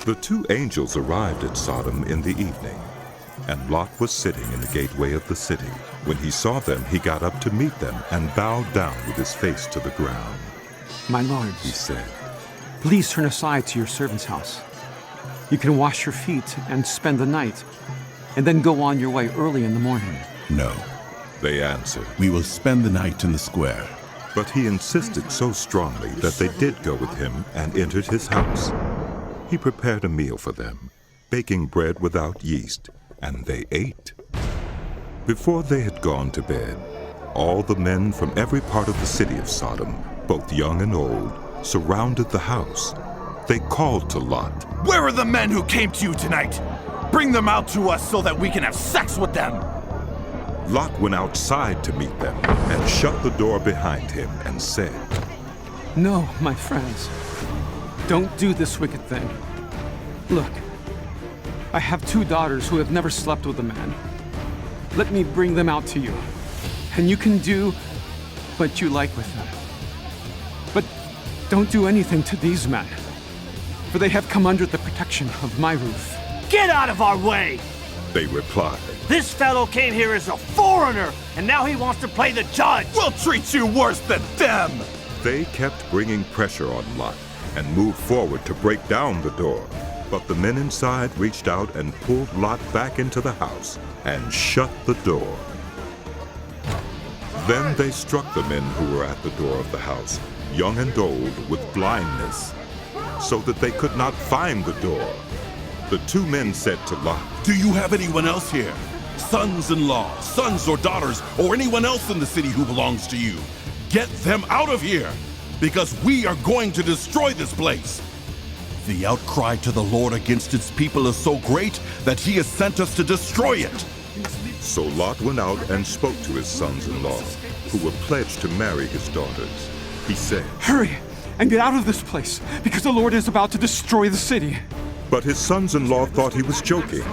The two angels arrived at Sodom in the evening, and Lot was sitting in the gateway of the city. When he saw them, he got up to meet them and bowed down with his face to the ground. My lords, He said, please turn aside to your servant's house. You can wash your feet and spend the night, and then go on your way early in the morning. No, They answered. we will spend the night in the square. But he insisted so strongly that they did go with him and entered his house. He prepared a meal for them, baking bread without yeast, and they ate. Before they had gone to bed, all the men from every part of the city of Sodom, both young and old, surrounded the house. They called to Lot. Where are the men who came to you tonight? Bring them out to us so that we can have sex with them. Lot went outside to meet them and shut the door behind him and said, No, my friends, don't do this wicked thing. Look, I have 2 daughters who have never slept with a man. Let me bring them out to you, and you can do what you like with them. But don't do anything to these men, for they have come under the protection of my roof. Get out of our way! They replied. This fellow came here as a foreigner, and now he wants to play the judge! We'll treat you worse than them! They kept bringing pressure on Lot and moved forward to break down the door. But the men inside reached out and pulled Lot back into the house and shut the door. Then they struck the men who were at the door of the house, young and old, with blindness, so that they could not find the door. The 2 men said to Lot, Do you have anyone else here? Sons-in-law, sons or daughters, or anyone else in the city who belongs to you? Get them out of here, because we are going to destroy this place. The outcry to the Lord against its people is so great that he has sent us to destroy it. So Lot went out and spoke to his sons-in-law, who were pledged to marry his daughters. He said, Hurry and get out of this place, because the Lord is about to destroy the city. But his sons-in-law thought he was joking.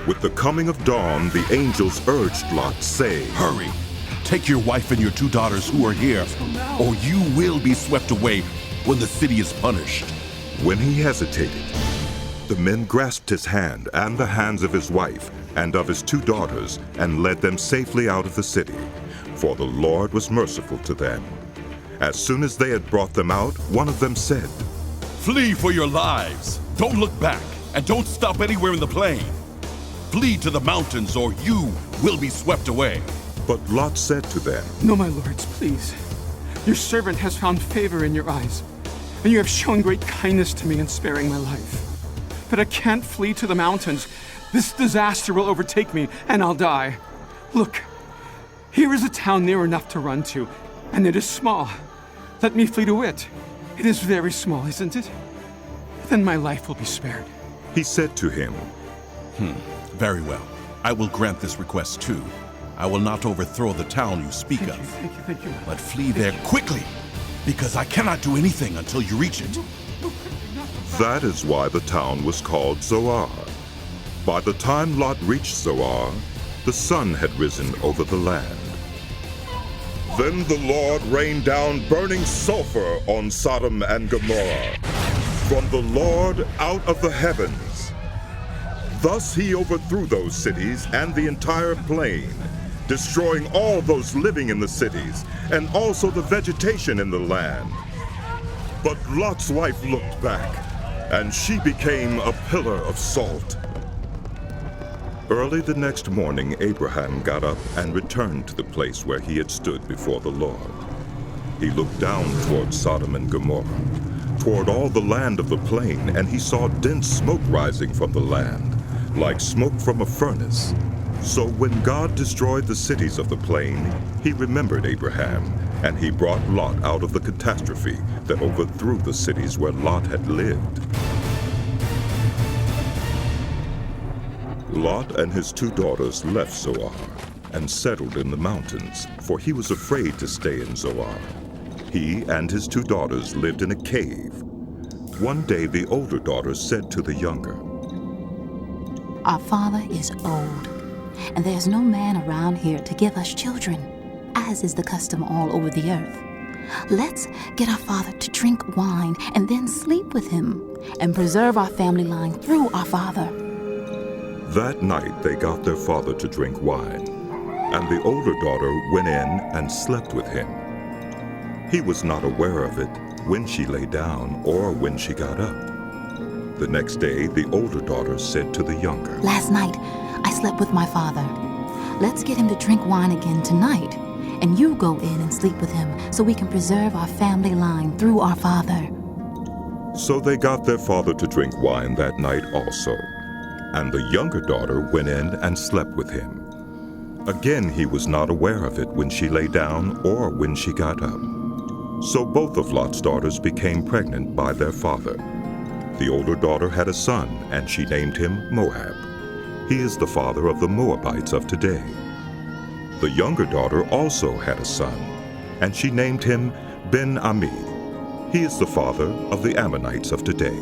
With the coming of dawn, the angels urged Lot, saying, Hurry, take your wife and your 2 daughters who are here, or you will be swept away when the city is punished. When he hesitated, the men grasped his hand and the hands of his wife and of his 2 daughters and led them safely out of the city, for the Lord was merciful to them. As soon as they had brought them out, one of them said, Flee for your lives. Don't look back, and don't stop anywhere in the plain. Flee to the mountains, or you will be swept away. But Lot said to them, No, my lords, please. Your servant has found favor in your eyes, and you have shown great kindness to me in sparing my life. But I can't flee to the mountains. This disaster will overtake me, and I'll die. Look, here is a town near enough to run to, and it is small. Let me flee to it. It is very small, isn't it? Then my life will be spared. He said to him, Very well. I will grant this request too. I will not overthrow the town you speak of. Thank you. But flee there quickly, because I cannot do anything until you reach it. That is why the town was called Zoar. By the time Lot reached Zoar, the sun had risen over the land. Then the Lord rained down burning sulfur on Sodom and Gomorrah from the Lord out of the heavens. Thus he overthrew those cities and the entire plain, destroying all those living in the cities and also the vegetation in the land. But Lot's wife looked back, and she became a pillar of salt. Early the next morning, Abraham got up and returned to the place where he had stood before the Lord. He looked down toward Sodom and Gomorrah, toward all the land of the plain, and he saw dense smoke rising from the land, like smoke from a furnace. So when God destroyed the cities of the plain, he remembered Abraham, and he brought Lot out of the catastrophe that overthrew the cities where Lot had lived. Lot and his 2 daughters left Zoar and settled in the mountains, for he was afraid to stay in Zoar. He and his 2 daughters lived in a cave. One day the older daughter said to the younger, Our father is old, and there's no man around here to give us children, as is the custom all over the earth. Let's get our father to drink wine and then sleep with him and preserve our family line through our father. That night they got their father to drink wine, and the older daughter went in and slept with him. He was not aware of it when she lay down or when she got up. The next day the older daughter said to the younger, Last night, I slept with my father. Let's get him to drink wine again tonight, and you go in and sleep with him so we can preserve our family line through our father. So they got their father to drink wine that night also, and the younger daughter went in and slept with him. Again he was not aware of it when she lay down or when she got up. So both of Lot's daughters became pregnant by their father. The older daughter had a son, and she named him Moab. He is the father of the Moabites of today. The younger daughter also had a son, and she named him Ben-Ammi. He is the father of the Ammonites of today.